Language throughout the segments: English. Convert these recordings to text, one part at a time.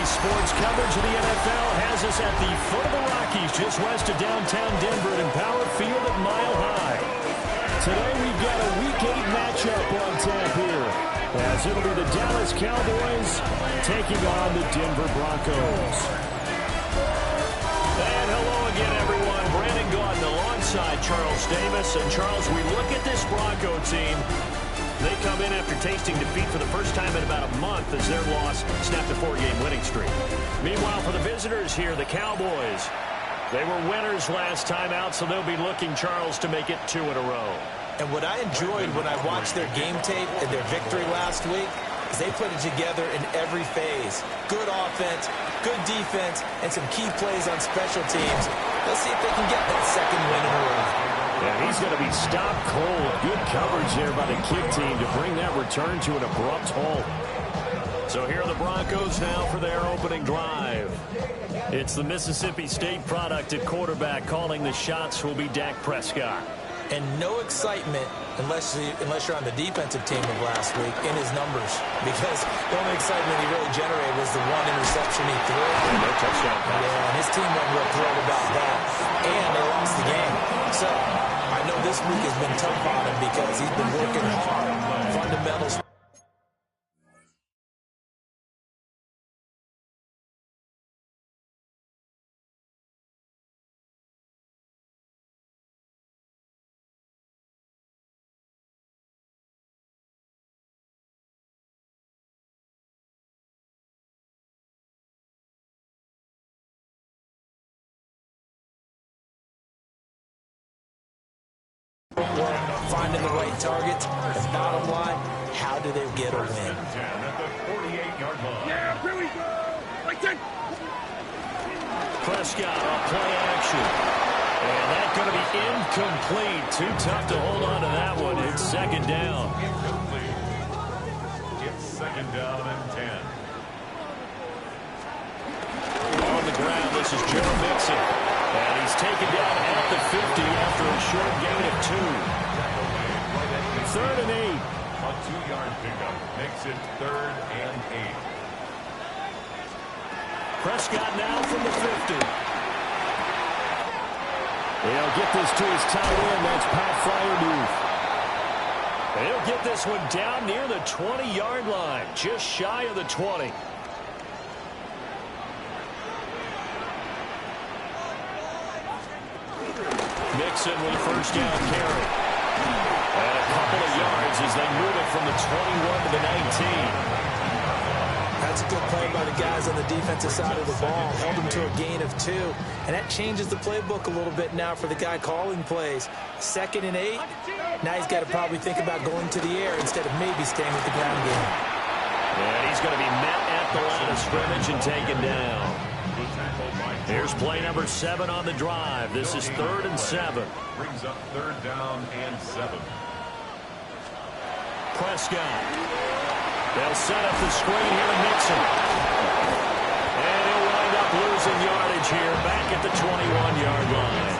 Sports coverage of the NFL has us at the foot of the Rockies, just west of downtown Denver at Empower Field at Mile High. Today we've got a Week 8 matchup on tap here, as it'll be the Dallas Cowboys taking on the Denver Broncos. And hello again, everyone. Brandon Gaudin alongside Charles Davis. And Charles, we look at this Bronco team. They come in after tasting defeat for the first time in about a month as their loss snapped a 4-game winning streak. Meanwhile, for the visitors here, the Cowboys, they were winners last time out, so they'll be looking, Charles, to make it 2 in a row. And what I enjoyed when I watched their game tape and their victory last week is they put it together in every phase. Good offense, good defense, and some key plays on special teams. Let's see if they can get that second win in a row. And he's going to be stopped cold. Good coverage there by the kick team to bring that return to an abrupt halt. So here are the Broncos now for their opening drive. It's the Mississippi State product at quarterback. Calling the shots will be Dak Prescott. And no excitement unless you're on the defensive team of last week in his numbers, because the only excitement he really generated was the one interception he threw. No touchdown pass. Yeah, and his team wasn't real thrilled about that. And they lost the game. So I know this week has been tough on him because he's been working hard. Fundamentals. Finding the right targets, and bottom line, how do they get a win? Yeah, here we go! Like that. Prescott on play action. And that's going to be incomplete. Too tough to hold on to that one. It's second down. It's second down and 10. On the ground, this is Joe Mixon. And he's taken down at the 50 after a short gain of 2. 3rd and 8. A 2-yard pickup makes it 3rd and 8. Prescott now from the 50. He'll get this to his tight end. That's Pat Freiermuth. He'll get this one down near the 20-yard line, just shy of the 20. Mixon with a first down carry. And a couple of yards as they move it from the 21 to the 19. That's a good play by the guys on the defensive side of the ball. Held him to a gain of 2. And that changes the playbook a little bit now for the guy calling plays. 2nd and 8. Now he's got to probably think about going to the air instead of maybe staying with the ground game. And he's going to be met at the line of scrimmage and taken down. Here's play number 7 on the drive. This is 3rd and 7. Brings up 3rd down and 7. Prescott. They'll set up the screen here to Mixon. And he'll wind up losing yardage here back at the 21-yard line.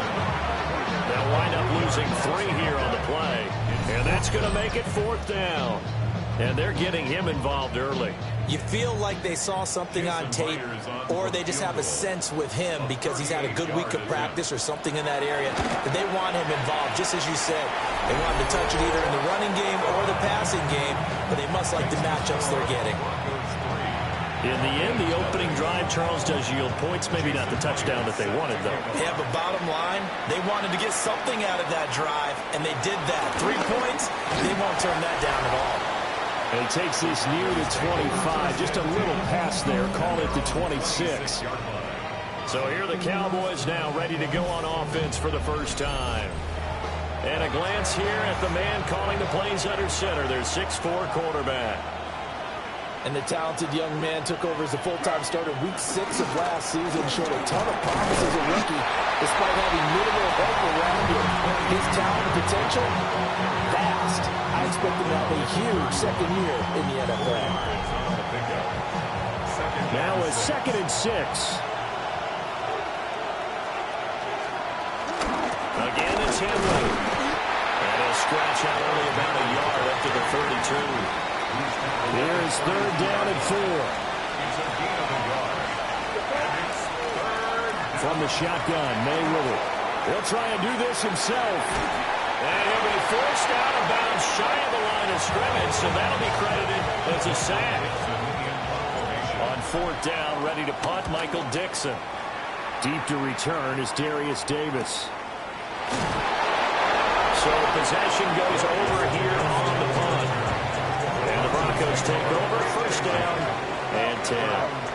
They'll wind up losing 3 here on the play. And that's going to make it 4th down. And they're getting him involved early. You feel like they saw something on tape, or they just have a sense with him because he's had a good week of practice or something in that area that they want him involved, just as you said. They want him to touch it either in the running game or the passing game, but they must like the matchups they're getting. In the end, the opening drive, Charles, does yield points. Maybe not the touchdown that they wanted, though. Yeah, but bottom line, they wanted to get something out of that drive, and they did that. 3 points, they won't turn that down at all. And he takes this near the 25. Just a little pass there. Call it the 26. So here are the Cowboys now ready to go on offense for the first time. And a glance here at the man calling the plays under center. Their 6'4" quarterback. And the talented young man took over as a full-time starter week 6 of last season. Showed a ton of promise as a rookie, despite having minimal help around him. His talent and potential, vast. I expect him to have a huge second year in the NFL. Now a 2nd and 6. Again, it's Henry. And he'll scratch out only about a yard up to the 32. Here's 3rd down and 4. From the shotgun, May with it. He'll try and do this himself. And he'll be forced out of bounds shy of the line of scrimmage, so that'll be credited as a sack. On fourth down, ready to punt, Michael Dixon. Deep to return is Darius Davis. So possession goes over here on the punt. And the Broncos take over, first down and 10.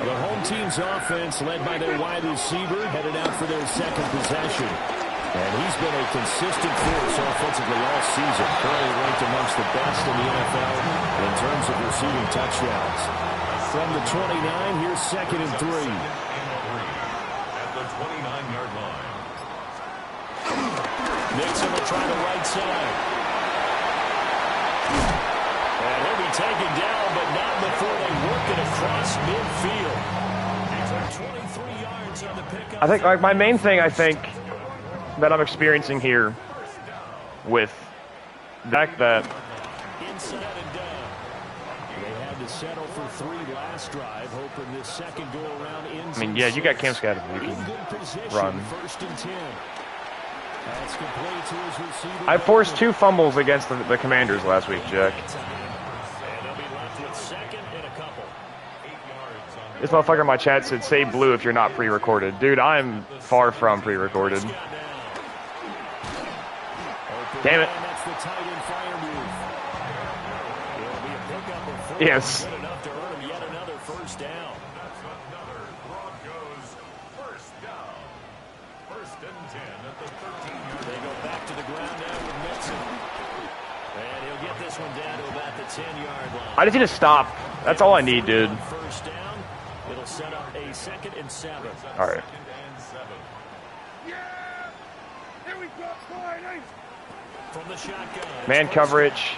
The home team's offense, led by their wide receiver, headed out for their second possession. And he's been a consistent force offensively all season, currently ranked amongst the best in the NFL in terms of receiving touchdowns. From the 29, here's second and 3. At the 29-yard line. Nixon will try the right side. And he'll be taken down, but not before they work it across midfield. 23 yards on the pickup. I think, like, my main thing, I think, that I'm experiencing here with the fact that Inside and down. They had to settle for 3 last drive, hoping this second go around ends. I mean, yeah, you got Cam Scatterby, you can run. First and 10. That's complete to his receiver. I forced 2 fumbles against the Commanders last week, Jack. And they'll be left with second and a couple. 8 yards on This motherfucker in my chat said, say blue if you're not pre-recorded. Dude, I'm far from pre-recorded. Damn it. That's the tight end fire move. It'll be a pickup of 4. Yes. Good enough to earn him yet another first down. That's another Broncos first down. First and 10 at the 13-yard They go back to the ground now with Mixon. And he'll get this one down to about the 10-yard line. I just need to stop. That's all I need, dude. First down. It'll set up a second and 7. All right. Second and 7. From the shotgun. Man coverage.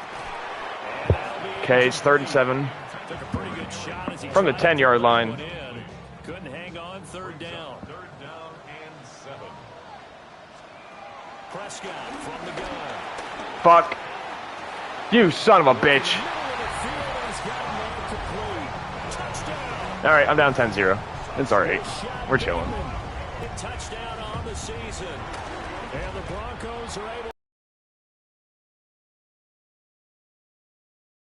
Okay, it's 3rd and 7. Took a pretty good shot as he From the tried to 10-yard put line. one in. Couldn't hang on, third down. Third down and 7. Prescott from the gun. Fuck. You son of a bitch. All right, I'm down 10-0. It's all right. We're chilling. Touchdown on the season. And the Broncos are able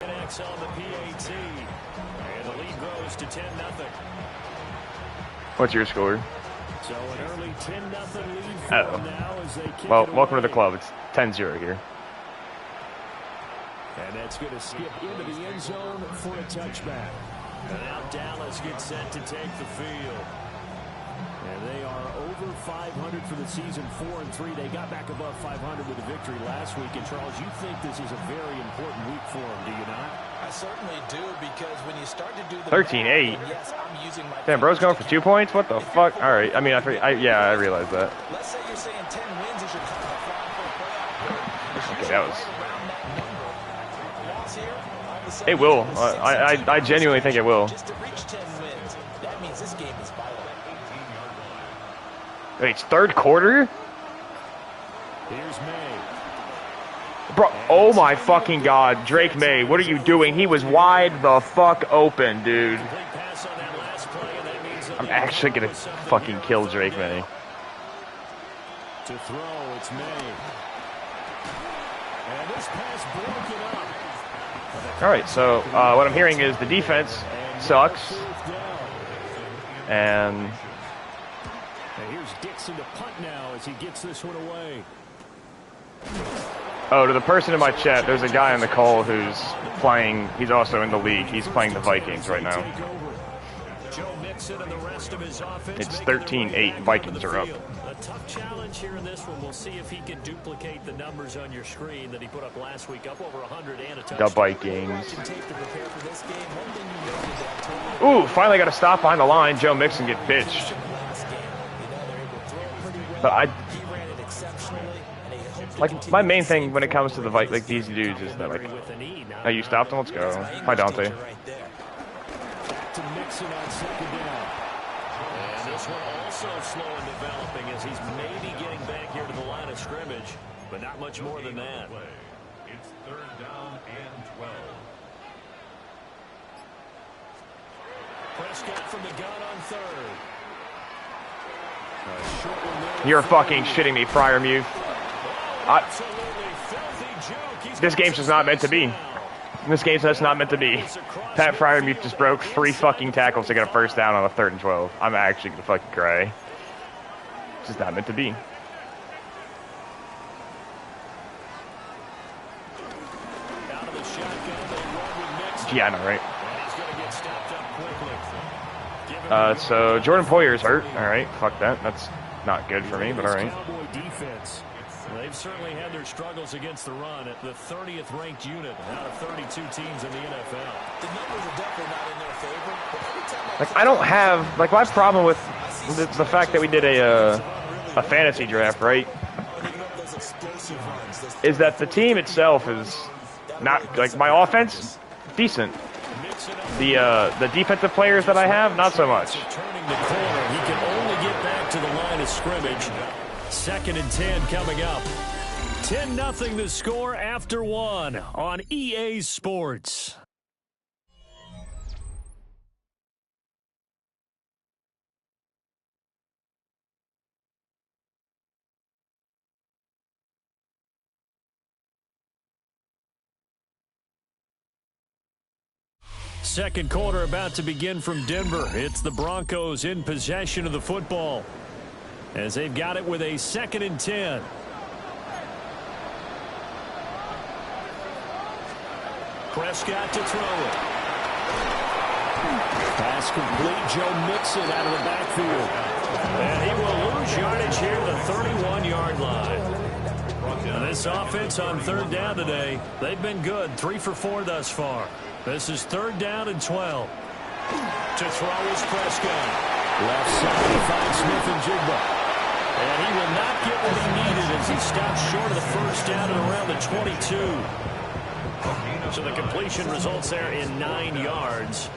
to X on the PAT. And the lead grows to 10-0. What's your score? So an early 10-0 lead for Oh. them now as they kick Well, it welcome to the away. club. It's 10-0 here. And that's going to skip into the end zone for a touchback. And now Dallas gets set to take the field. And they are over 500 for the season, 4-3. They got back above 500 with a victory last week. And Charles, you think this is a very important week for them, do you not? I certainly do, because when you start to do the 13-8. yes, I'm using my Damn, bro's going for 2 points? What the fuck? All right. I mean, yeah, I realize that. Let's say you're saying 10 wins is your cutoff line for a playoff. Okay, that was... Right around that number. Loss here, all of a sudden It will. it's a I genuinely think it will. Just to reach 10 wins, that means this game is vital. Wait, it's 3rd quarter? Here's May. Bro, oh my fucking god. Drake May, what are you doing? He was wide the fuck open, dude. Complete pass on that last play, and that means that I'm the actually gonna Broncos have fucking the kill lead. Drake May. To throw, it's May. And this pass broken up. Alright, so what I'm hearing is the defense sucks. And And here's Dixon to punt now as he gets this one away. oh, to the person in my chat, there's a guy on the call who's playing, he's also in the league. He's playing the Vikings right now. Joe Mixon and the rest of his offense It's making their 13-8. way back Vikings onto the are up. field. A tough challenge here in this one. We'll see if he can duplicate the numbers on your screen that he put up last week, up over 100 and a touchdown. The Vikings. Tape to prepare for this game. One thing you noted that totally Ooh, finally got a stop behind the line. Joe Mixon get bitched. last game. You know, they're able to throw it pretty well. But I, He ran it exceptionally, and he hoped to like, continue my main the thing same when it comes to the way. like these dudes is that, like, With an E now. oh, you stopped him? Let's go. Hi, Dante. Right there. Back to Mixon on second down. And this one also slow in developing as he's maybe getting back here to the line of scrimmage, but not much more than that. It's third down and 12. Prescott from the gun on third. You're fucking shitting me, Fryermuth. This game's just not meant to be. This game's just not meant to be. Pat Fryermuth just broke 3 fucking tackles to get a first down on a 3rd and 12. I'm actually gonna fucking cry. It's just not meant to be. Yeah, I know, right? So Jordan Poyer's hurt. All right, fuck that. That's not good for me, but all right. They've certainly had their struggles against the run at the 30th ranked unit out of 32 teams in the NFL. The numbers are definitely not in their favor. Like, I don't have, like, my problem with the fact that we did a fantasy draft, right, is that the team itself is not, like, my offense, decent. The defensive players that I have, not so much. Turning the corner, he can only get back to the line of scrimmage. 2nd and 10 coming up. 10-0 the score after 1 on EA Sports. Second quarter about to begin from Denver. It's the Broncos in possession of the football, as they've got it with a 2nd and 10. Prescott to throw it. Pass complete. Joe Mixon out of the backfield. And he will lose yardage here at the 31-yard line. Now this offense on 3rd down today, they've been good. 3 for 4 thus far. This is 3rd down and 12. To throw is Prescott. Left side, he finds Smith and Jigba. And he will not get what he needed as he stops short of the first down at around the 22. So the completion results there in 9 yards.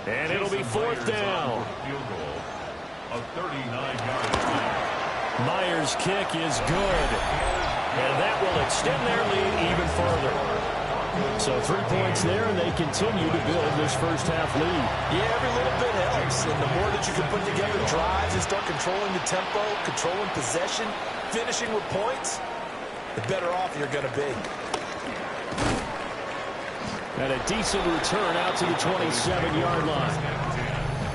And it'll be 4th down. Myers' kick is good. And that will extend their lead even further. So 3 points there, and they continue to build this first half lead. Yeah, every little bit helps. And the more that you can put together drives and start controlling the tempo, controlling possession, finishing with points, the better off you're going to be. And a decent return out to the 27-yard line.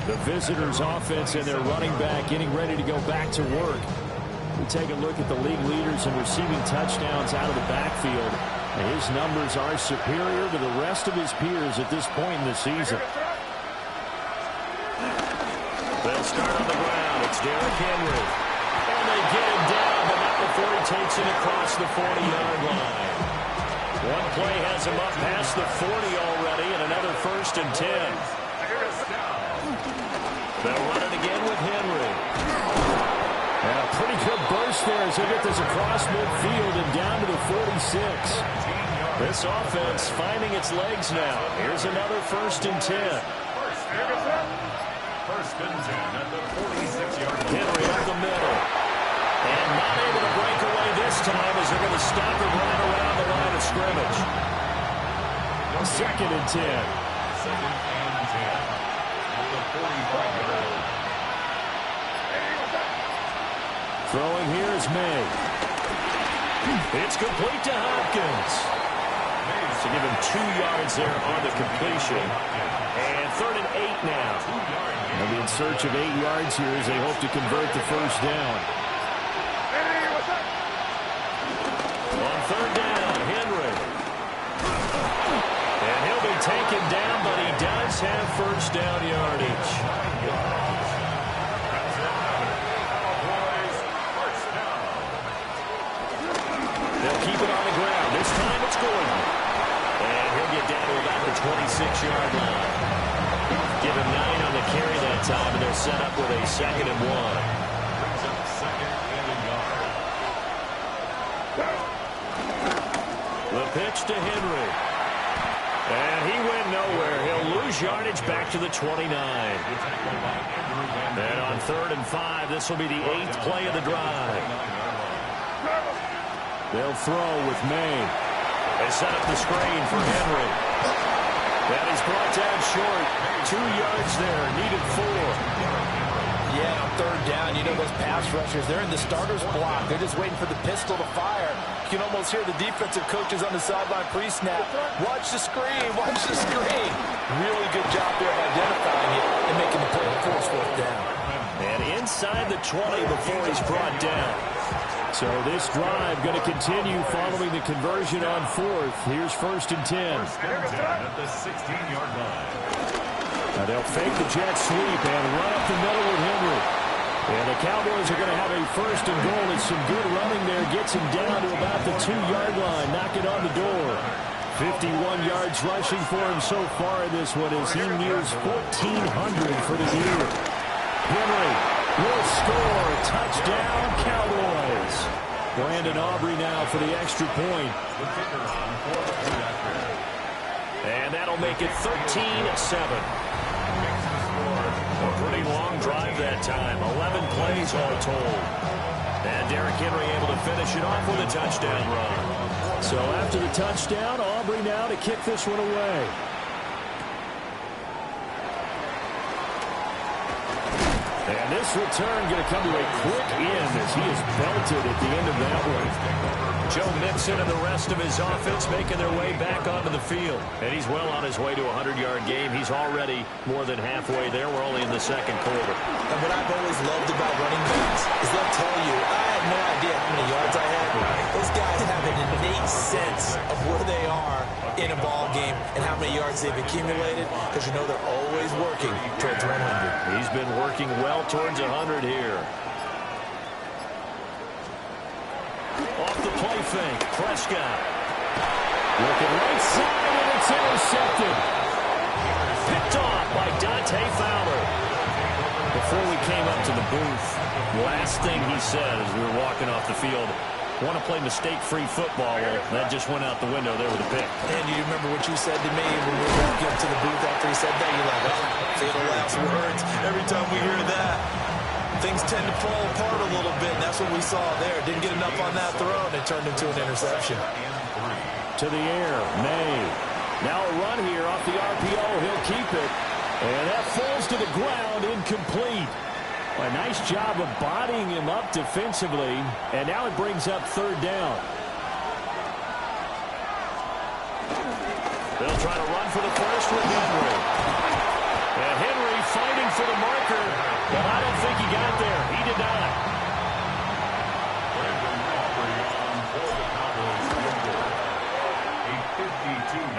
The visitors' offense and their running back getting ready to go back to work. We take a look at the league leaders in receiving touchdowns out of the backfield. And his numbers are superior to the rest of his peers at this point in the season. They'll start on the ground. It's Derrick Henry. And they get him down, but not before he takes it across the 40-yard line. One play has him up past the 40 already, and another 1st and 10. They'll run it again with Henry. And a pretty good burst there as they get this across midfield and down to the 46. This offense finding its legs now. Here's another 1st and 10. 1st and 10 at the 46-yard line. Henry up the middle. And not able to break away this time as they're going to stop him right around the line of scrimmage. 2nd and 10. 2nd and 10 at the 45-yard line. Throwing here is May. It's complete to Hopkins. To give him 2 yards there on the completion. And 3rd and 8 now. They'll be in search of 8 yards here as they hope to convert the first down. On 3rd down, Henry. And he'll be taken down, but he does have first down yardage. They'll keep it on the ground. This time it's Gordon. And he'll get down to about the 26-yard line. Give him 9 on the carry that time, and they're set up with a 2nd and 1. Brings up 2nd and a yard. The pitch to Henry. And he went nowhere. He'll lose yardage back to the 29. And on 3rd and 5, this will be the 8th play of the drive. They'll throw with May. They set up the screen for Henry. And he's brought down short. 2 yards there, needed 4. Yeah, on third down, you know those pass rushers, they're in the starter's block. They're just waiting for the pistol to fire. You can almost hear the defensive coaches on the sideline pre-snap. Watch the screen, watch the screen. Really good job there of identifying it and making the play for fourth down. And inside the 20 before he's brought down. So this drive going to continue following the conversion on fourth. Here's 1st and 10. 1st and 10 at the 16-yard line. Now they'll fake the jet sweep and run up the middle with Henry. And the Cowboys are going to have a 1st and goal. It's some good running there. Gets him down to about the 2-yard line. Knock it on the door. 51 yards rushing for him so far in this one as he nears 1,400 for the year. Henry will score. Touchdown, Cowboys. Brandon Aubrey now for the extra point. And that'll make it 13-7. A pretty long drive that time. 11 plays all told. And Derrick Henry able to finish it off with a touchdown run. So after the touchdown, Aubrey now to kick this one away. And this return going to come to a quick end as he is belted at the end of that one. Joe Mixon and the rest of his offense making their way back onto the field. And he's well on his way to a 100-yard game. He's already more than halfway there. We're only in the second quarter. And what I've always loved about running backs is they'll tell you, I had no idea how many yards I had. Those guys have an innate sense of where they are in a ball game and how many yards they've accumulated, because you know they're always working towards 100. He's been working well towards 100 here. Off the play fake, Prescott. Looking right side, and it's intercepted. Picked off by Dante Fowler. Before we came up to the booth, last thing he said as we were walking off the field, want to play mistake-free football. Well, that just went out the window there with a pick. And you remember what you said to me when we were walking up to the booth after he said that? You're like, oh, fatal last words. Every time we hear that, things tend to fall apart a little bit, and that's what we saw there. Didn't get enough on that throw, and it turned into an interception. To the air, May. Now a run here off the RPO. He'll keep it. And that falls to the ground, incomplete. A nice job of bodying him up defensively, and now it brings up 3rd down. They'll try to run for the first with Henry. And Henry fighting for the marker, but I don't think he got there. He did not.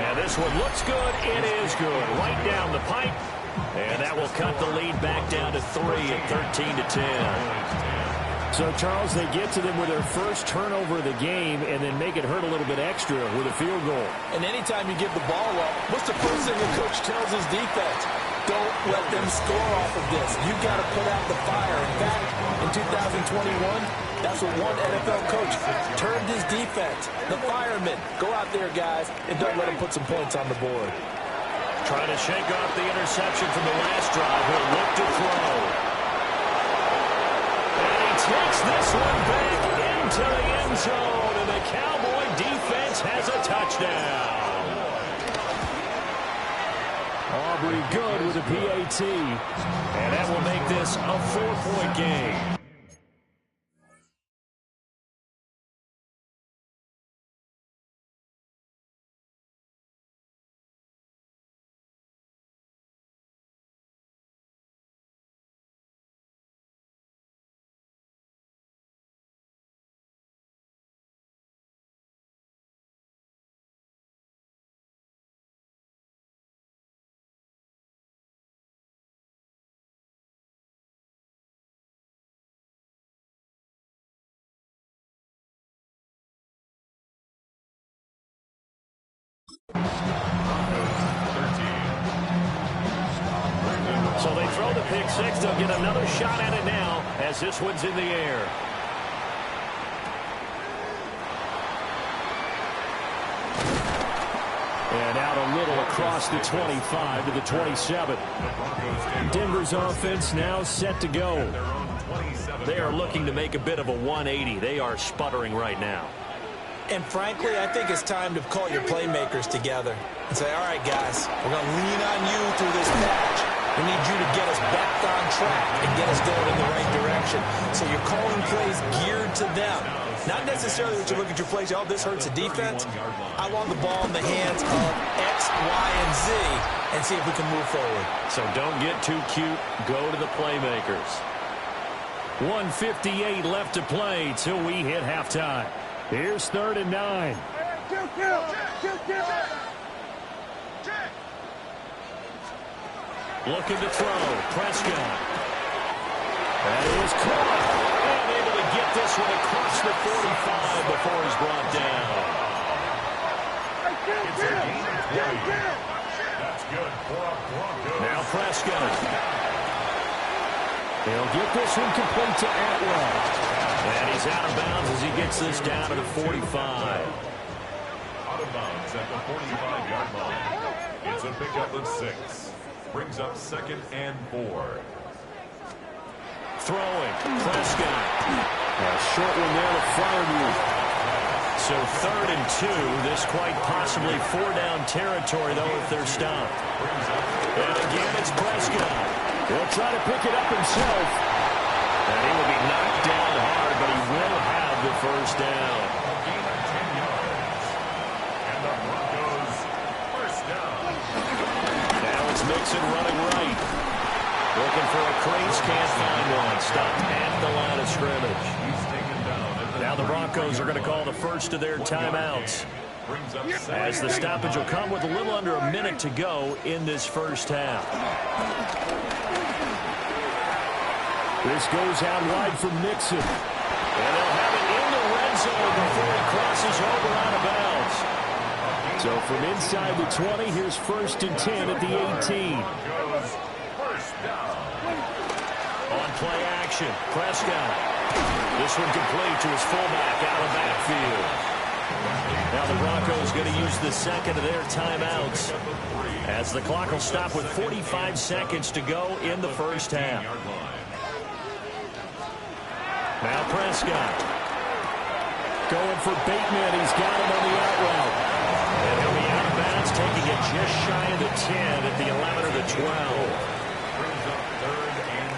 And this one looks good. It is good. Right down the pipe. And that will cut the lead back down to 3 at 13-10. So, Charles, they get to them with their first turnover of the game and then make it hurt a little bit extra with a field goal. And anytime you give the ball up, what's the first thing the coach tells his defense? Don't let them score off of this. You've got to put out the fire. In fact, in 2021, that's what one NFL coach turned his defense. The firemen. Go out there, guys, and don't let them put some points on the board. Trying to shake off the interception from the last drive. He'll look to throw. And he takes this one back into the end zone. And the Cowboy defense has a touchdown. Aubrey good with a PAT. And that will make this a 4-point game. So they throw the pick six. They'll get another shot at it now as this one's in the air. And out a little across the 25 to the 27. Denver's offense now set to go. They are looking to make a bit of a 180. They are sputtering right now. And frankly, I think it's time to call your playmakers together and say, all right, guys, we're going to lean on you through this patch. We need you to get us back on track and get us going in the right direction. So you're calling plays geared to them. Not necessarily that you look at your plays, oh, this hurts the defense. I want the ball in the hands of X, Y, and Z and see if we can move forward. So don't get too cute. Go to the playmakers. 1:58 left to play till we hit halftime. Here's 3rd and 9. Looking to throw. Prescott. That is caught. And able to get this one across the 45 before he's brought down. That's good for a Broncos. Now Prescott. He'll get this one complete to Atwell. And he's out of bounds as he gets this down to the 45. Out of bounds at the 45-yard line. It's a pickup of 6. Brings up 2nd and 4. Throwing. Prescott. A short one there to Fryermuth. So 3rd and 2. This quite possibly 4-down territory, though, if they're stopped. And again, it's Prescott. He'll try to pick it up himself. And he will be knocked down hard, but he will have the first down. A gain of 10 yards. And the Broncos first down. Now it's Mixon running right. Looking for a crease, can't find one. Stopped at the line of scrimmage. He's taken down at the Now the Broncos are going to call the first of their timeouts, brings up as the stoppage will come with a little under a minute to go in this first half. This goes out wide for Mixon. And they'll have it in the red zone before he crosses over out of bounds. So from inside the 20, here's 1st and 10 at the 18. Broncos first down. On play action, Prescott. This one complete to his fullback out of backfield. Now the Broncos going to use the second of their timeouts, as the clock will stop with 45 seconds to go in the first half. Now Prescott. Going for Bateman. He's got him on the out route. And he'll be out of bounds, taking it just shy of the 10 at the 11 or the 12. Brings up 3rd and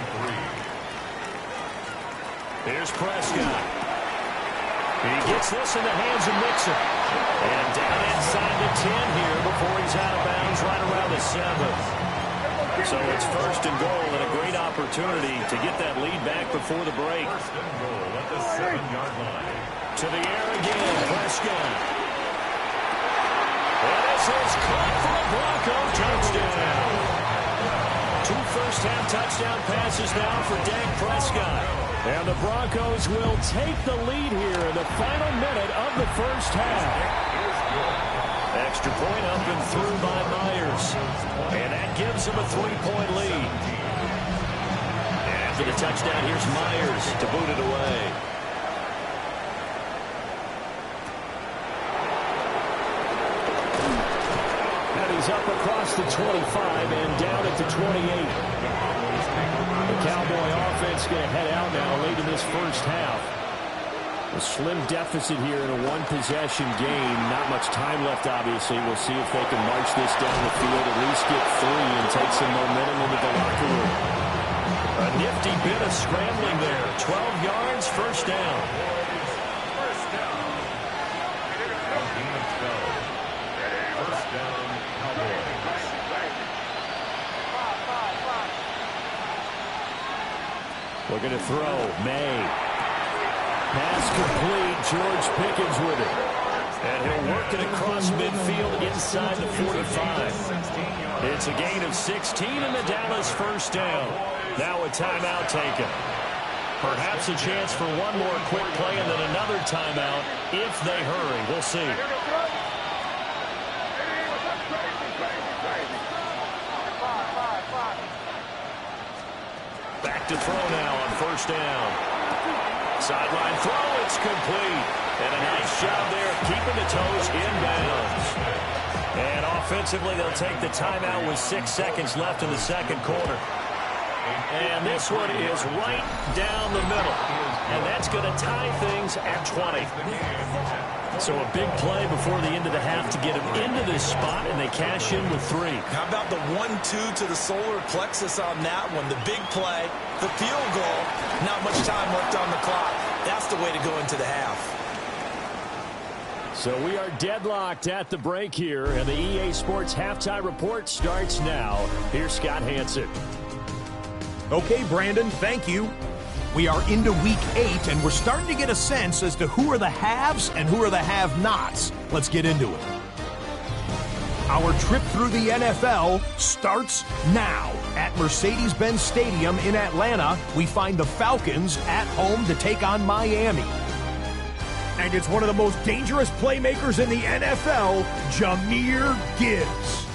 3. Here's Prescott. He gets this in the hands of Mixon. And down inside the 10 here before he's out of bounds right around the 7. So it's 1st and goal, and a great opportunity to get that lead back before the break. 1st and goal at the 7-yard line. To the air again, Prescott. And this is caught for a Bronco touchdown. 2 first-half touchdown passes now for Dak Prescott. And the Broncos will take the lead here in the final minute of the first half. Extra point up and through by Myers. And that gives him a 3-point lead. After the touchdown, here's Myers to boot it away. And he's up across the 25 and down at the 28. The Cowboy offense going to head out now late in this first half. A slim deficit here in a one-possession game. Not much time left, obviously. We'll see if they can march this down the field, at least get 3 and take some momentum into the locker room. A nifty bit of scrambling there. 12 yards, first down. First down. A gain of 12. First down, Cowboys. Looking to throw. May. Pass complete. George Pickens with it. And he'll work it across midfield inside the 45. It's a gain of 16 in the Dallas first down. Now a timeout taken. Perhaps a chance for one more quick play and then another timeout if they hurry. We'll see. Back to throw now on first down. Sideline throw, it's complete. And a nice job there of keeping the toes inbounds. And offensively, they'll take the timeout with 6 seconds left in the second quarter. And this one is right down the middle. And that's going to tie things at 20. So a big play before the end of the half to get them into this spot, and they cash in with 3. How about the 1-2 to the solar plexus on that one? The big play, the field goal, not much time left on the clock. That's the way to go into the half. So we are deadlocked at the break here, and the EA Sports Halftime Report starts now. Here's Scott Hansen. Okay, Brandon, thank you. We are into week 8, and we're starting to get a sense as to who are the haves and who are the have-nots. Let's get into it. Our trip through the NFL starts now. At Mercedes-Benz Stadium in Atlanta, we find the Falcons at home to take on Miami. And it's one of the most dangerous playmakers in the NFL, Jahmyr Gibbs.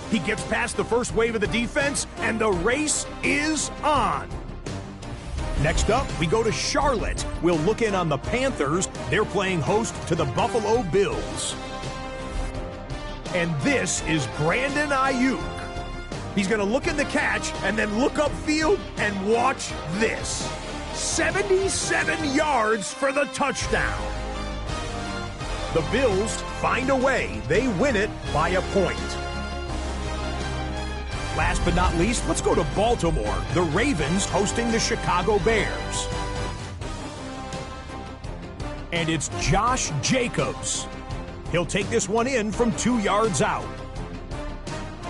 He gets past the first wave of the defense, and the race is on. Next up, we go to Charlotte. We'll look in on the Panthers. They're playing host to the Buffalo Bills. And this is Brandon Ayuk. He's going to look in the catch and then look upfield and watch this. 77 yards for the touchdown. The Bills find a way. They win it by a point. Last but not least, let's go to Baltimore. The Ravens hosting the Chicago Bears. And it's Josh Jacobs. He'll take this one in from 2 yards out.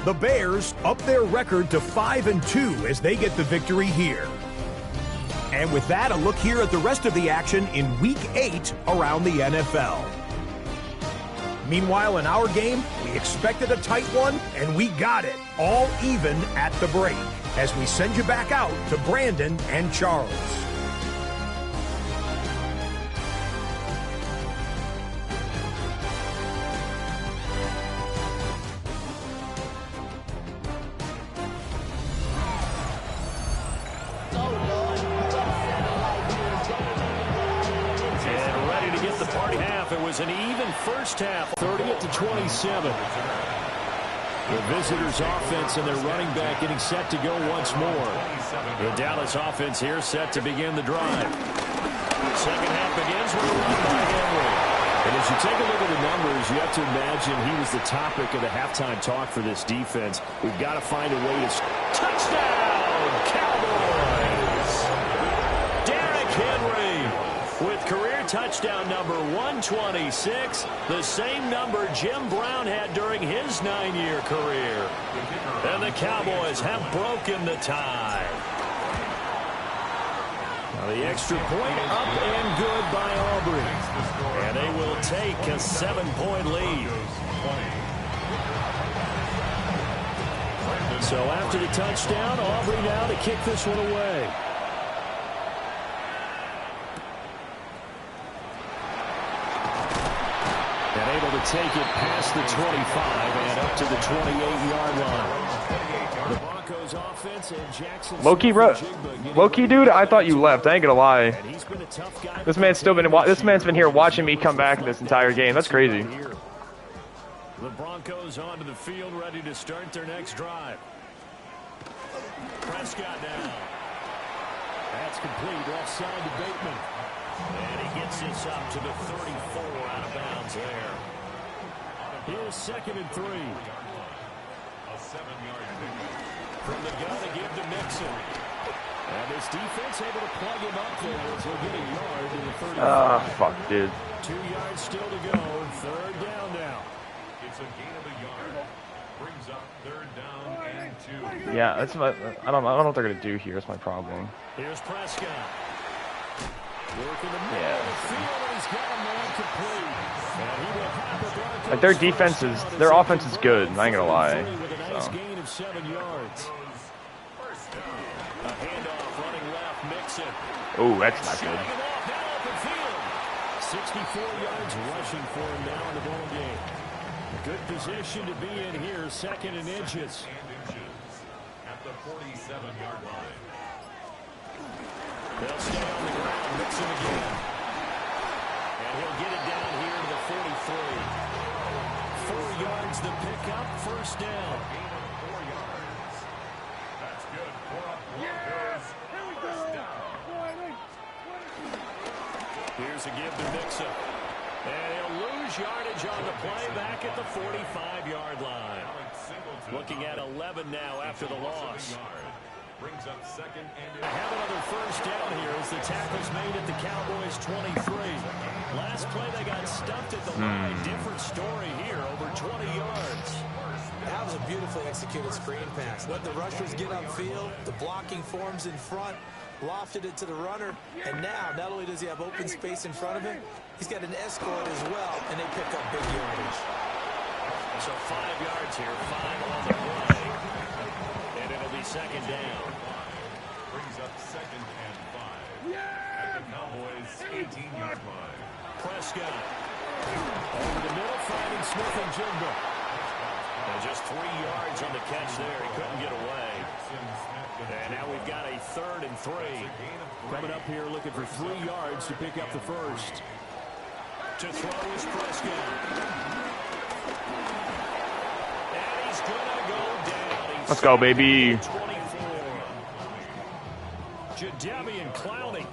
The Bears up their record to 5-2 as they get the victory here. And with that, a look here at the rest of the action in Week 8 around the NFL. Meanwhile, in our game, we expected a tight one, and we got it, all even at the break, as we send you back out to Brandon and Charles. An even first half, 30-27. The visitors' offense and their running back getting set to go once more. The Dallas offense here set to begin the drive. Second half begins with a run by Henry. And as you take a look at the numbers, you have to imagine he was the topic of the halftime talk for this defense. We've got to find a way to... Touchdown, Cowboys! Derrick Henry with career touchdown number 126, the same number Jim Brown had during his 9-year career. And the Cowboys have broken the tie. Now the extra point up and good by Aubrey. And they will take a 7-point lead. So after the touchdown, Aubrey now to kick this one away. Able to take it past the 25 and up to the 28-yard line. The Broncos offense and Jackson. Low-key, dude, I thought you left. I ain't gonna lie. This man's been here watching me come back this entire game. That's crazy. The Broncos onto the field, ready to start their next drive. Prescott down. That's complete. Left side to Bateman. And he gets this up to the 34 out of bounds there. Here's 2nd and 3. A 7-yard pickup. From the gun to give to Mixon. And this defense able to plug him up there as he'll get a yard to the 35. Ah, fuck, dude. 2 yards still to go. 3rd down now. It's a gain of a yard. Brings up 3rd down and 2. Yeah, that's what I don't know what they're gonna do here. That's my problem. Here's Prescott. Working the middle of the field, and he's got a man complete. And he will have the Broncos. Like their offense is good. I ain't gonna lie. With a nice gain of 7 yards. A handoff running left, Mixon. Oh, that's not good. 64 yards rushing for him now in the ball game. Good position to be in here, 2nd and inches. At the 47-yard line. They'll stay on the ground, Mixon again. And he'll get it down here to the 43. 4 yards the pickup, 1st down. Gain of 4 yards. That's good for a Broncos. First down. Here's a give to Mixon. And he'll lose yardage on the play back at the 45-yard line. Looking at 11 now after the loss. Brings up second and They have another first down here as the tackle's made at the Cowboys' 23. Last play they got stuffed at the line. Different story here, over 20 yards. That was a beautifully executed screen pass. Let the rushers get upfield. The blocking forms in front. Lofted it to the runner. And now, not only does he have open space in front of him, he's got an escort as well, and they pick up big yardage. So 5 yards here, 5 on the play. And it'll be second down. brings up second and 5 at the Cowboys' 18-yard line. Prescott over the middle, finding Smith and Jigba. And just 3 yards on the catch there. He couldn't get away. And now we've got a 3rd and 3. Coming up here looking for 3 yards to pick up the first. To throw is Prescott. And he's going to go down. Let's go, baby. 24. Jadeveon Clowney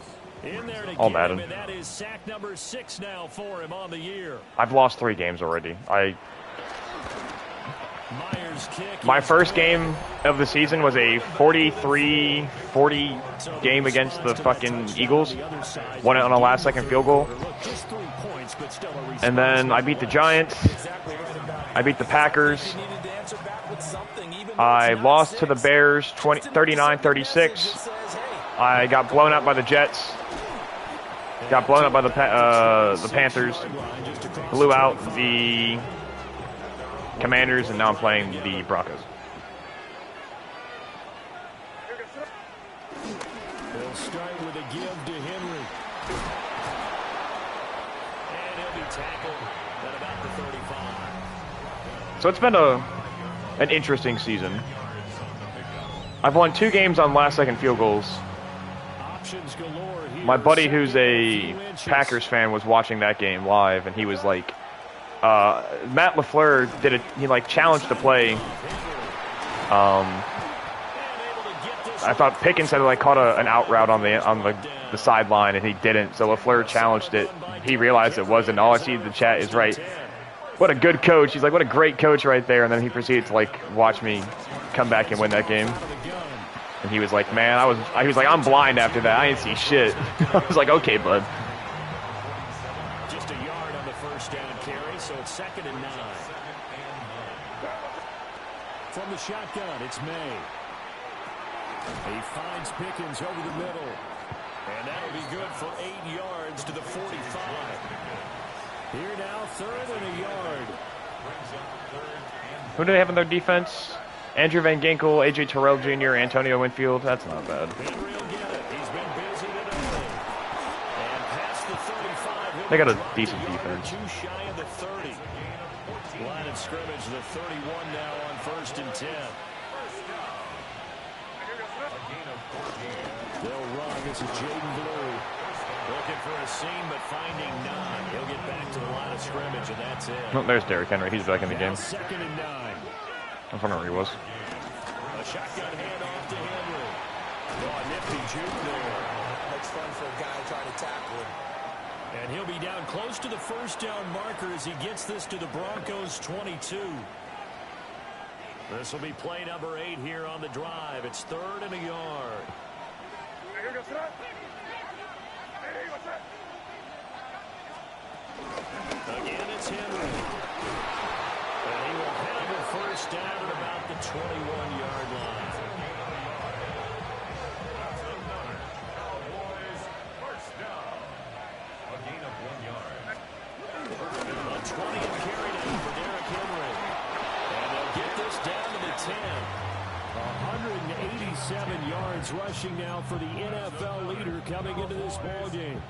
in there to All get him, Madden. and that is sack number 6 now for him on the year. I've lost 3 games already. Myers' kick. My first game of the season was a 43-40 game against the fucking Eagles. Won it on a last-second field goal. And then I beat the Giants. I beat the Packers. I lost to the Bears 39-36. I got blown out by the Jets. Got blown up by the Panthers. Blew out the Commanders, and now I'm playing the Broncos. They'll start with a give to Henry. And he'll be tackled at about the 35. So it's been an interesting season. I've won 2 games on last-second field goals. Options galore here. My buddy, who's a Packers fan, was watching that game live, and he was like, Matt LaFleur challenged the play. I thought Pickens had caught an out route on the sideline, and he didn't. So LaFleur challenged it. He realized it wasn't. All I see in the chat is right. What a good coach. He's like, what a great coach right there. And then he proceeded to watch me come back and win that game. And he was like, man, he was like, I'm blind after that. I didn't see shit. I was like, okay, bud. Just a yard on the first down carry, so it's 2nd and 9. From the shotgun, it's May. He finds Pickens over the middle. And that'll be good for 8 yards to the 45. Here now, 3rd and a yard. Who do they have in their defense? Andrew Van Ginkel, A.J. Terrell Jr., Antonio Winfield. That's not bad. Henry will get it. He's been busy today. And past the 35. They got a decent defense. 2 shy of the 30. Line of scrimmage, the 31 now on 1st and 10. They'll run. This is Jaden Blue. Looking for a seam, but finding none. He'll get back to the line of scrimmage, and that's it. Oh, there's Derrick Henry. He's back in the game. 2nd and 9. I don't know where he was. A shotgun handoff to Henry. Oh, a nifty juke there. It's fun for a guy trying to tackle him. And he'll be down close to the first down marker as he gets this to the Broncos' 22. This will be play number 8 here on the drive. It's 3rd and a yard. Again, it's Henry. And he will have a first down at about the 21-yard line. Cowboys first down. A gain of 1 yard. A 20th carry down for Derrick Henry. And they'll get this down to the 10. 187 yards rushing now for the NFL leader coming into this ballgame.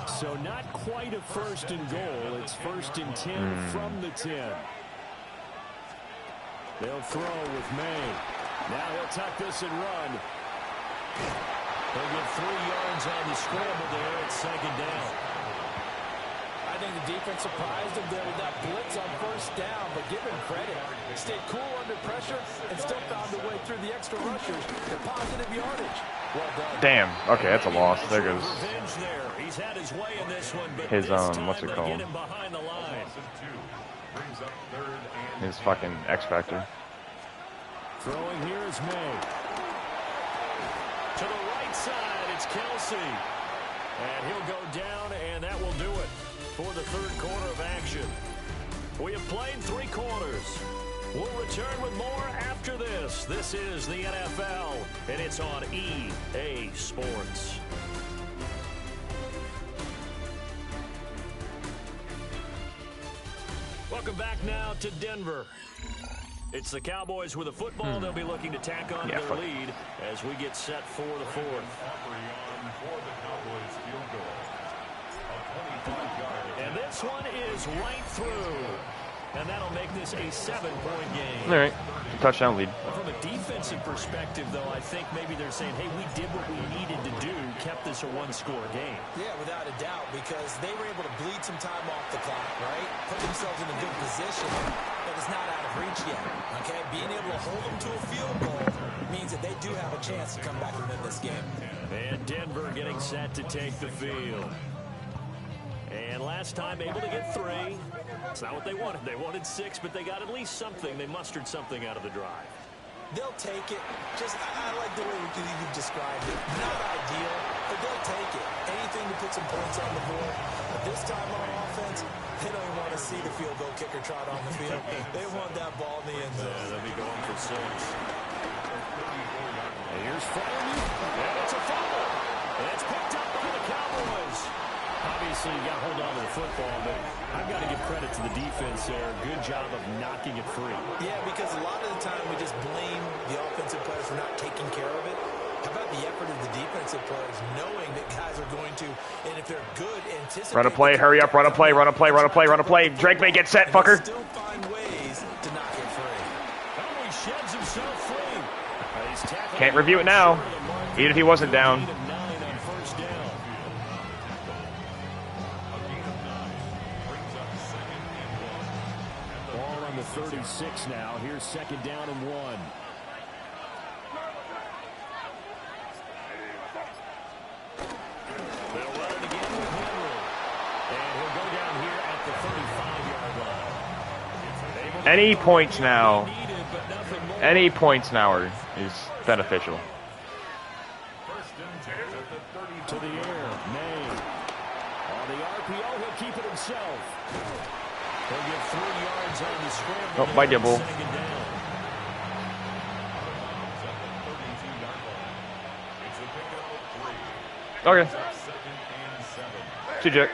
So not quite a 1st and goal. It's 1st and 10 from the 10. They'll throw with May. Now he'll tuck this and run. He'll get 3 yards on the scramble there at 2nd down. I think the defense surprised him there with that blitz on 1st down, but give him credit. stayed cool under pressure and still found a way through the extra rushers to positive yardage. Well done. Damn. Okay, that's a loss. There goes He's had his way in this one, but his they what's it get called? him behind the line. His fucking X Factor. Throwing here is May. To the right side, it's Kelsey. And he'll go down, and that will do it for the third quarter of action. We have played 3 quarters. We'll return with more after this. This is the NFL, and it's on EA Sports. Welcome back now to Denver. It's the Cowboys with a football. They'll be looking to tack on their lead as we get set for the fourth. And this one is right through. And that'll make this a 7-point game. All right. Touchdown lead. From a defensive perspective, though, I think maybe they're saying, hey, we did what we needed to do, kept this a 1-score game. Yeah, without a doubt, because they were able to bleed some time off the clock, right? Put themselves in a good position, but it's not out of reach yet, okay? Being able to hold them to a field goal means that they do have a chance to come back and win this game. And Denver getting set to take the field. And last time able to get 3. It's not what they wanted. They wanted 6, but they got at least something. They mustered something out of the drive. They'll take it. I like the way you described it. Not ideal, but they'll take it. Anything to put some points on the board. But this time on offense, they don't want to see the field goal kicker trot on the field. They want that ball in the end zone. Yeah, they'll be going for 6. And here's Flynn. And it's a fumble. And it's picked up by the Cowboys. Obviously, you got to hold on to the football, but I've got to give credit to the defense there. Good job of knocking it free. Yeah, because a lot of the time we just blame the offensive players for not taking care of it. How about the effort of the defensive players knowing that guys are going to, and if they're good, anticipate. Run a play, hurry up, run a play, run a play, run a play, run a play. Drake May, get set, fucker. Still find ways to knock it free. Oh, he sheds himself free. Can't review it now, even if he wasn't down. Ball on the 36 now. Here's 2nd down and 1. They'll run it again with Henry. And he'll go down here at the 35-yard line. Any points now. Any points now is beneficial. To the air, May. On the RPO, he'll keep it himself. He'll get 3 yards on the scramble. Oh, my double. Okay. TJ.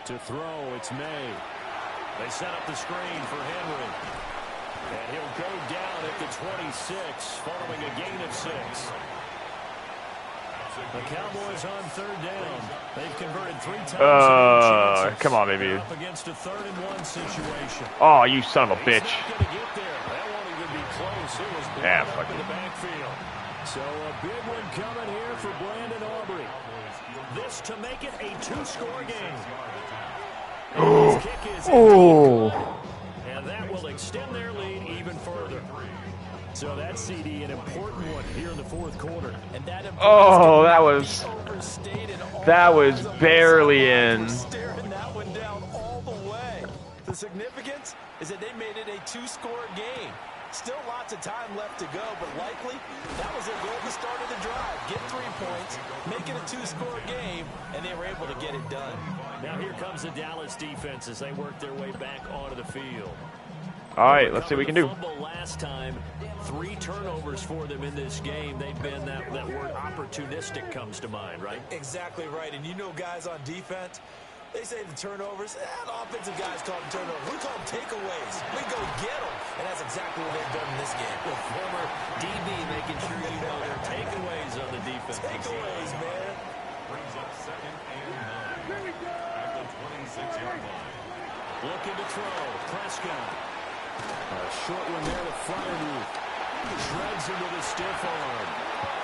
To throw, it's May. They set up the screen for Henry. And he'll go down at the 26, following a gain of 6. The Cowboys on 3rd down. They've converted 3 times. Come on, baby. Up against a 3rd-and-1 situation. Oh, you son of a bitch. He's not going to get there. That won't even be close. It was blown up in the backfield. So a big one coming here for Brandon Aubrey. This to make it a 2-score game. Oh. Kick is and that will extend their lead even further. So that's CD, an important one here in the 4th quarter. And that that was barely in. Staring that one down all the way. The significance is that they made it a 2-score game. Still lots of time left to go, but likely that was their goal at the start of the drive. Get 3 points, make it a 2-score game, and they were able to get it done. Now here comes the Dallas defense as they work their way back onto the field. All right, let's see what we can do. Last time, 3 turnovers for them in this game. They've been, that word opportunistic comes to mind, right? Exactly right. And you know guys on defense, they say the turnovers, the offensive guys call them turnovers. We call them takeaways. We go get them. And that's exactly what they've done in this game. The former DB making sure you know their takeaways on the defense. Takeaways, man. Brings up 2nd and 9 at the 26-yard line. Looking to throw. Prescott. A short one there to Fryermuth. Shreds into the stiff arm.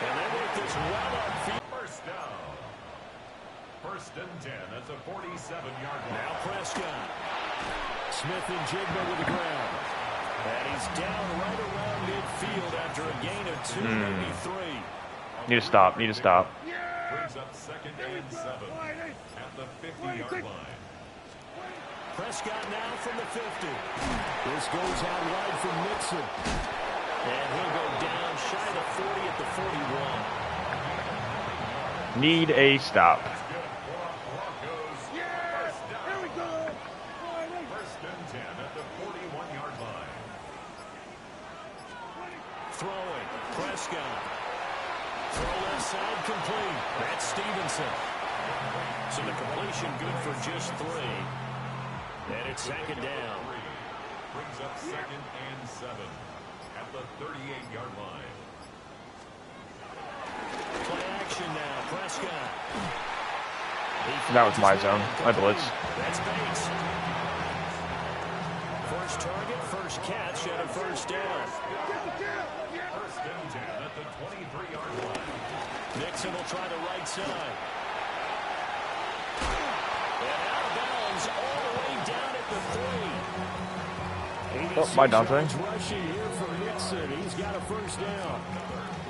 And they make this well upfield. 1st down. 1st and 10 at the 47-yard line. Now Prescott. Smith and Jigba with the ground. And he's down right around midfield after a gain of 2, maybe 3. Need to stop. Need to stop. Brings up 2nd and 7 at the 50-yard line. Prescott now from the 50. This goes out wide from Mixon. And he'll go down shy of the 40 at the 41. Need a stop. Throwing, Prescott. Throw left side complete. That's Stevenson. So the completion good for just 3. And it's 2nd down. Brings up 2nd and 7 at the 38-yard line. Play action now, Prescott. That was my zone. My blitz. That's Bates. First target, first catch, and a first down. 1st and 10 at the 23-yard line. Mixon will try the right side. And out of bounds all the way down at the 3. Oh, my Dante. Rushing here for Mixon. He's got a first down.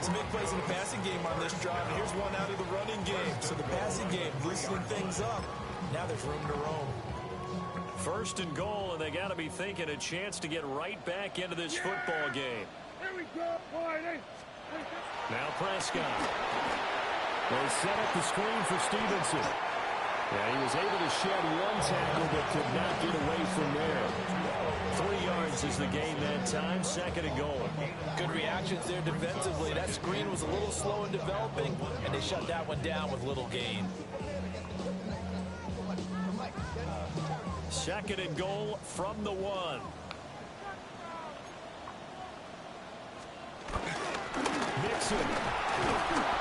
Some big plays in the passing game on this drive, and here's one out of the running game. So the passing game loosening things up. Now there's room to roam. 1st and goal, and they got to be thinking a chance to get right back into this football game. Now Prescott. They set up the screen for Stevenson. Yeah, he was able to shed one tackle but could not get away from there. 3 yards is the gain that time. 2nd and goal. Good reactions there defensively. That screen was a little slow in developing, and they shut that one down with little gain. 2nd and goal from the 1. Mixon.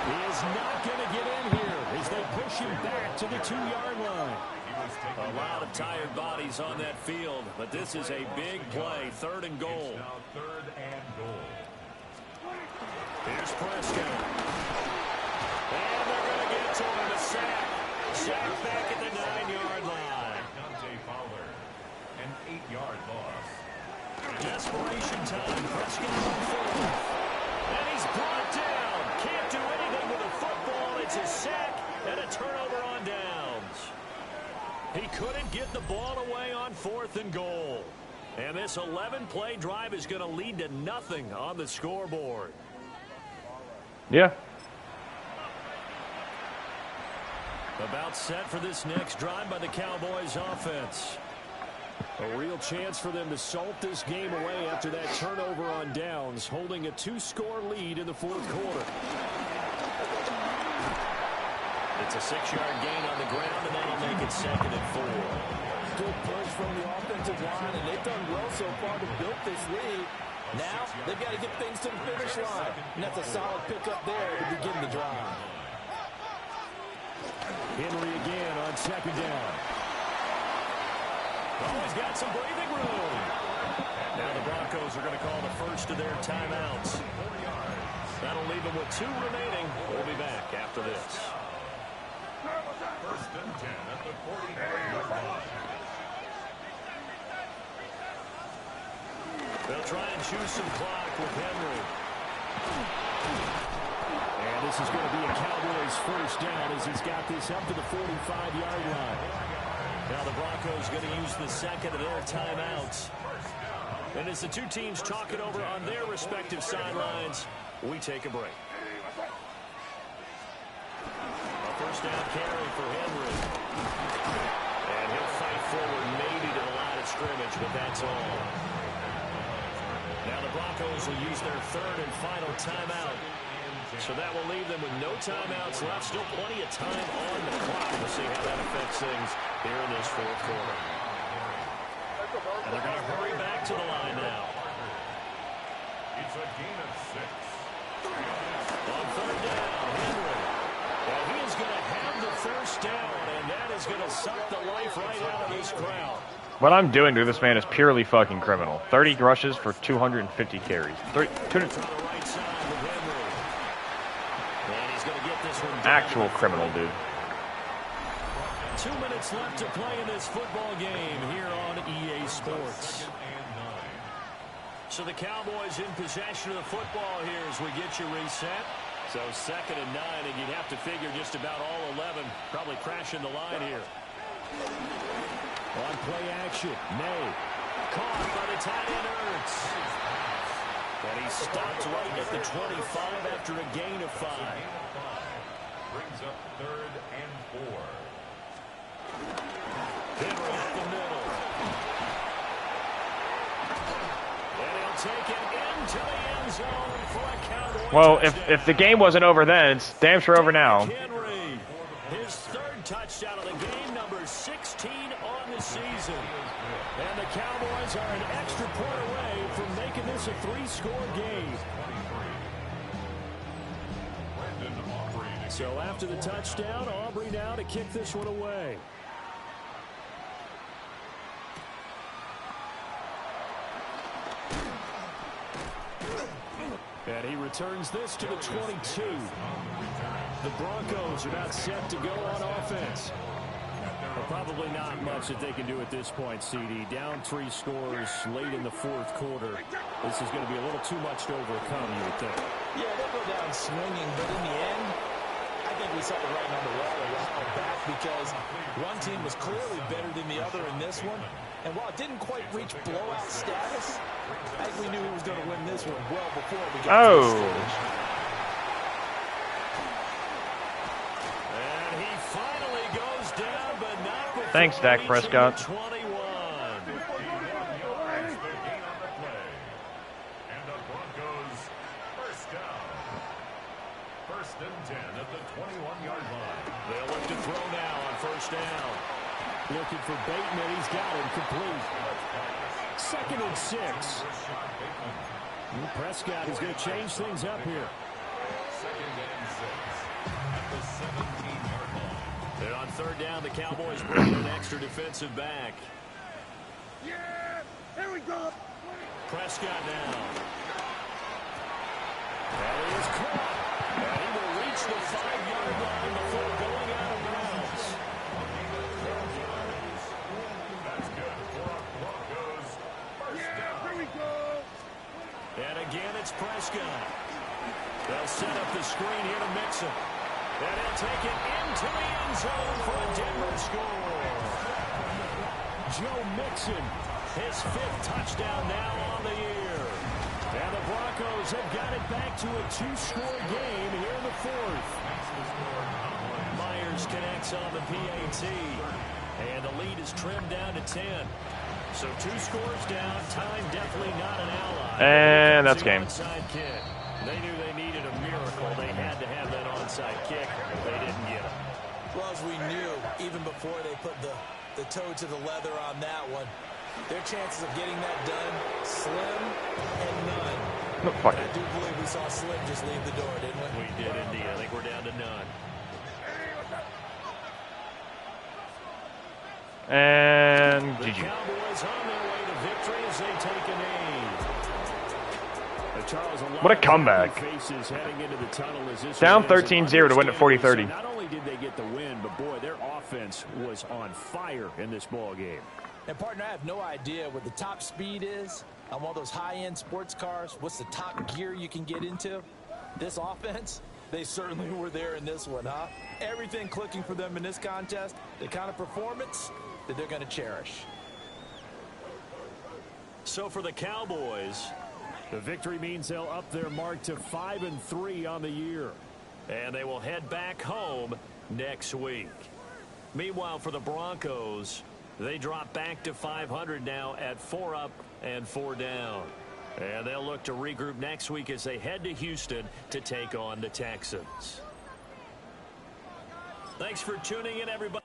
He is not going to get in here as they push him back to the 2-yard line. A lot of tired bodies on that field, but this is a big play. 3rd and goal. Now 3rd and goal. Here's Prescott. And they're going to get to him. A sack. Sack back at the 9-yard line. An 8-yard loss. Desperation time. Prescott on 4th. And he's brought down. Can't do anything with a football. It's a sack and a turnover on downs. He couldn't get the ball away on 4th and goal. And this 11-play drive is going to lead to nothing on the scoreboard. Yeah. About set for this next drive by the Cowboys offense. A real chance for them to salt this game away after that turnover on downs, holding a 2-score lead in the 4th quarter. It's a 6-yard gain on the ground, and that'll make it 2nd and 4. Good push from the offensive line, and they've done well so far to build this lead. Now, they've got to get things to the finish line, and that's a solid pickup there to begin the drive. Henry again on 2nd down. Oh, he's got some breathing room. Now the Broncos are going to call the first of their timeouts. That'll leave them with 2 remaining. We'll be back after this. 1st and 10 at the 40-yard line. They'll try and choose some clock with Henry. And this is going to be a Cowboys first down as he's got this up to the 45-yard line. Now the Broncos going to use the 2nd of their timeouts. And as the 2 teams talk it over on their respective sidelines, we take a break. A first down carry for Henry. And he'll fight forward maybe to the line of scrimmage, but that's all. Now the Broncos will use their 3rd and final timeout. So that will leave them with no timeouts left. Still plenty of time on the clock. We'll see how that affects things here in this 4th quarter. And they're going to hurry back to the line now. It's a gain of 6. On 3rd down, Henry. Well, he is going to have the first down, and that is going to suck the life right out of this crowd. What I'm doing to this man is purely fucking criminal. 30 rushes for 250 carries. 200. Actual criminal, dude. 2 minutes left to play in this football game here on EA Sports. So the Cowboys in possession of the football here as we get you reset. So 2nd and 9, and you'd have to figure just about all 11 probably crashing the line here. On play action, May. Caught by the tight end Ertz. And he stopped right at the 25 after a gain of 5. Brings up 3rd and 4. Henry up the middle. And he'll take it into the end zone for a Cowboys. Well, if the game wasn't over then, it's damn sure over now. Henry, his 3rd touchdown of the game, number 16 on the season. And the Cowboys are an extra point away from making this a 3-score game. So after the touchdown, Aubrey now to kick this one away. And he returns this to the 22. The Broncos are not set to go on offense. Well, probably not much that they can do at this point, CD. Down 3 scores late in the 4th quarter. This is going to be a little too much to overcome, you would think. Yeah, they'll go down swinging, but in the end, I think we saw the writing on the wall a while back because one team was clearly better than the other in this one. And while it didn't quite reach blowout status, I think we knew he was going to win this one well before we got to this stage. And he finally goes down, but not before Thanks, Dak Prescott. 21. And the Broncos first down. 1st and 10 at the 21-yard line. They'll look to throw now on 1st down. Looking for Bateman. He's got him complete. 2nd and 6. Prescott is going to change things up here. 2nd and 6 at the 17-yard line. And on 3rd down, the Cowboys bring in an extra defensive back. Yeah, here we go. Prescott now. And he is caught. And he will reach the 5-yard line before going out of bounds. That's good for our Broncos. First down. Here we go. And again, it's Prescott. They'll set up the screen here to Mixon. And he'll take it into the end zone for a Denver score. Joe Mixon, his 5th touchdown now on the year. And the Broncos have got it back to a 2-score game here in the 4th. Myers connects on the PAT. And the lead is trimmed down to 10. So 2 scores down. Time definitely not an ally. And that's game. Onside kick. They knew they needed a miracle. They had to have that onside kick. They didn't get it. Well, as we knew, even before they put the toe to the leather on that one, their chances of getting that done, slim and none. No, fuck I it. do believe we saw Slim just leave the door, didn't we? We did indeed. I think we're down to none. And The GG. Cowboys on their way to victory as they take a knee. Charles, What a comeback. Faces heading into the tunnel as this Down one ends. 13-0 to win at 40-30. Not only did they get the win, but boy, their offense was on fire in this ball game. And partner, I have no idea what the top speed is on one of those high-end sports cars. What's the top gear you can get into? This offense, they certainly were there in this one, huh? Everything clicking for them in this contest, the kind of performance that they're going to cherish. So for the Cowboys, The victory means they'll up their mark to 5-3 on the year. and they will head back home next week. Meanwhile, for the Broncos, they drop back to 500 now at 4 up and 4 down. And they'll look to regroup next week as they head to Houston to take on the Texans. Thanks for tuning in, everybody.